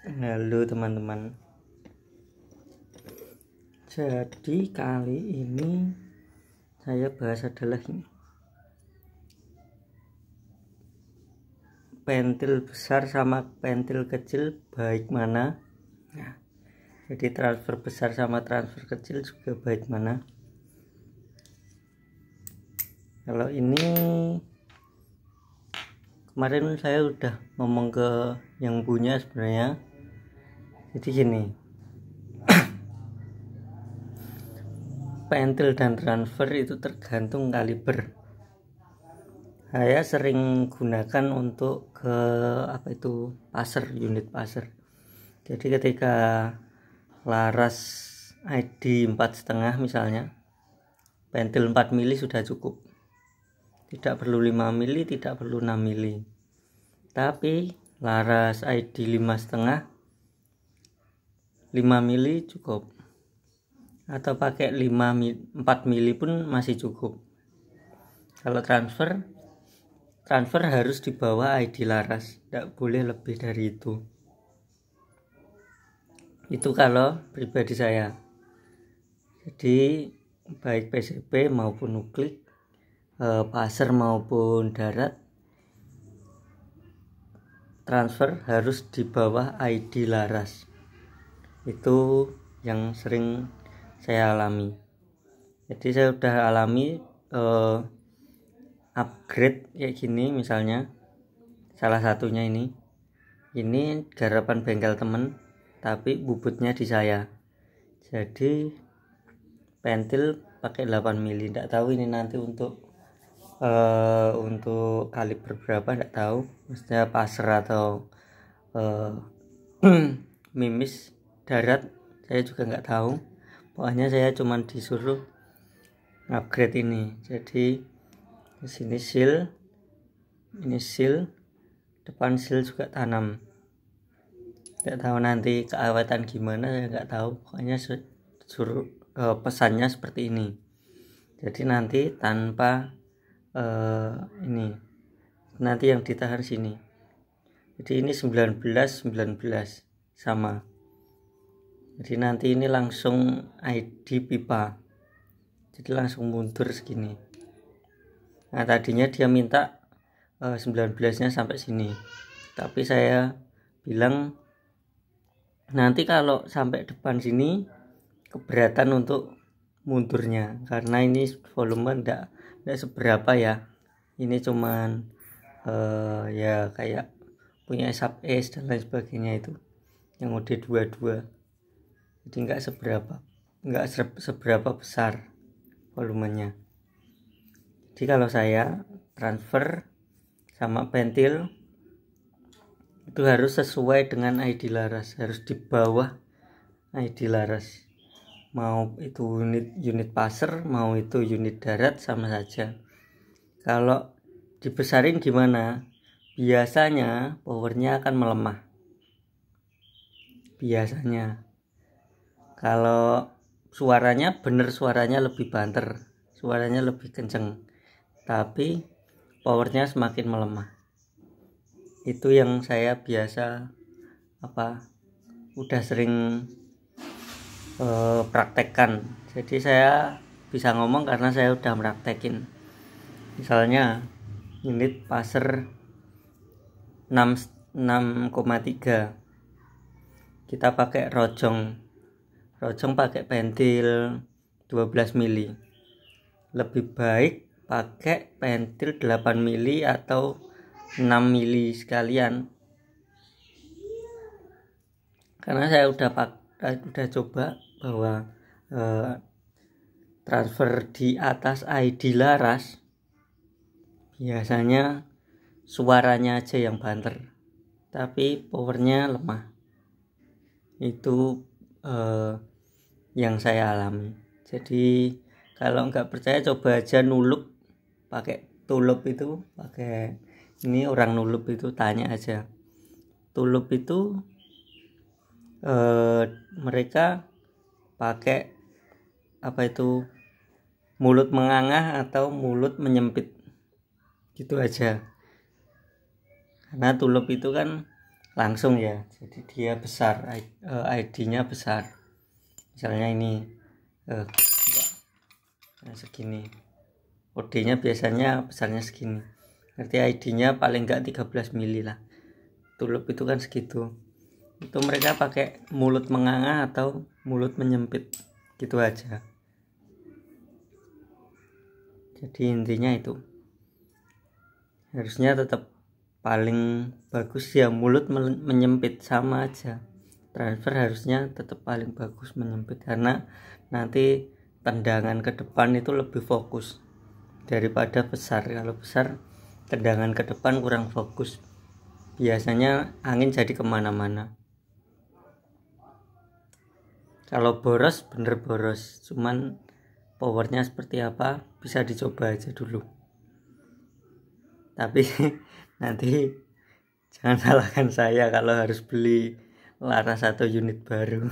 Halo teman-teman. Jadi kali ini saya bahas adalah pentil besar sama pentil kecil baik mana. Nah, jadi transfer besar sama transfer kecil juga baik mana. Kalau ini kemarin saya udah ngomong ke yang punya sebenarnya. Jadi gini, pentil dan transfer itu tergantung kaliber. Saya sering gunakan untuk ke passer, unit passer. Jadi ketika laras ID 4,5 misalnya, pentil 4 mili sudah cukup, tidak perlu 5 mili, tidak perlu 6 mili. Tapi laras ID 5,5, 5 mili cukup, atau pakai 4 mili pun masih cukup. Kalau transfer harus di bawah ID laras, tidak boleh lebih dari itu. Itu kalau pribadi saya. Jadi baik PCB maupun nuklik, passer maupun darat, transfer harus di bawah ID laras. Itu yang sering saya alami. Jadi saya udah alami upgrade kayak gini, misalnya salah satunya ini garapan bengkel temen, tapi bubutnya di saya. Jadi pentil pakai 8 mili, tidak tahu ini nanti untuk kaliber berapa tidak tahu, maksudnya passer atau mimis darat saya juga nggak tahu. Pokoknya saya cuma disuruh upgrade ini. Jadi di sini seal, ini seal, depan seal juga tanam. Tidak tahu nanti keawatan gimana, saya nggak tahu. Pokoknya suruh pesannya seperti ini. Jadi nanti tanpa ini, nanti yang ditahan sini. Jadi ini 19 sama. Jadi nanti ini langsung ID pipa. Jadi langsung mundur segini. Nah, tadinya dia minta 19-nya sampai sini. Tapi saya bilang nanti kalau sampai depan sini keberatan untuk mundurnya, karena ini volume enggak seberapa ya. Ini cuman ya kayak punya SAP S dan lain sebagainya, itu yang mode 22. Jadi enggak seberapa besar volumenya. Jadi kalau saya transfer sama pentil itu harus sesuai dengan ID laras, harus di bawah ID laras. Mau itu unit passer, mau itu unit darat, sama saja. Kalau dibesarin gimana? Biasanya powernya akan melemah. Biasanya. Kalau suaranya lebih banter, suaranya lebih kenceng, tapi powernya semakin melemah. Itu yang saya biasa udah sering praktekkan. Jadi saya bisa ngomong karena saya udah praktekin. Misalnya unit passer 6,3, kita pakai rojong pakai pentil 12 mili. Lebih baik pakai pentil 8 mili atau 6 mili sekalian, karena saya udah coba bahwa transfer di atas ID laras biasanya suaranya aja yang banter, tapi powernya lemah. Itu yang saya alami. Jadi kalau nggak percaya coba aja nulup, pakai tulup itu, pakai ini orang nulup itu, tanya aja. Tulup itu mereka pakai mulut mengangah atau mulut menyempit, gitu aja. Karena tulup itu kan langsung ya, jadi dia besar, ID-nya besar. Misalnya ini segini, OD-nya biasanya besarnya segini, berarti ID-nya paling enggak 13 mili lah. Tulup itu kan segitu. Itu mereka pakai mulut menganga atau mulut menyempit gitu aja. Jadi intinya itu harusnya tetap paling bagus ya mulut menyempit, sama aja. Transfer harusnya tetap paling bagus menyempit, karena nanti tendangan ke depan itu lebih fokus daripada besar. Kalau besar tendangan ke depan kurang fokus, biasanya angin jadi kemana-mana. Kalau boros bener boros, cuman powernya seperti apa bisa dicoba aja dulu. Tapi nanti jangan salahkan saya kalau harus beli Laras 1 unit baru.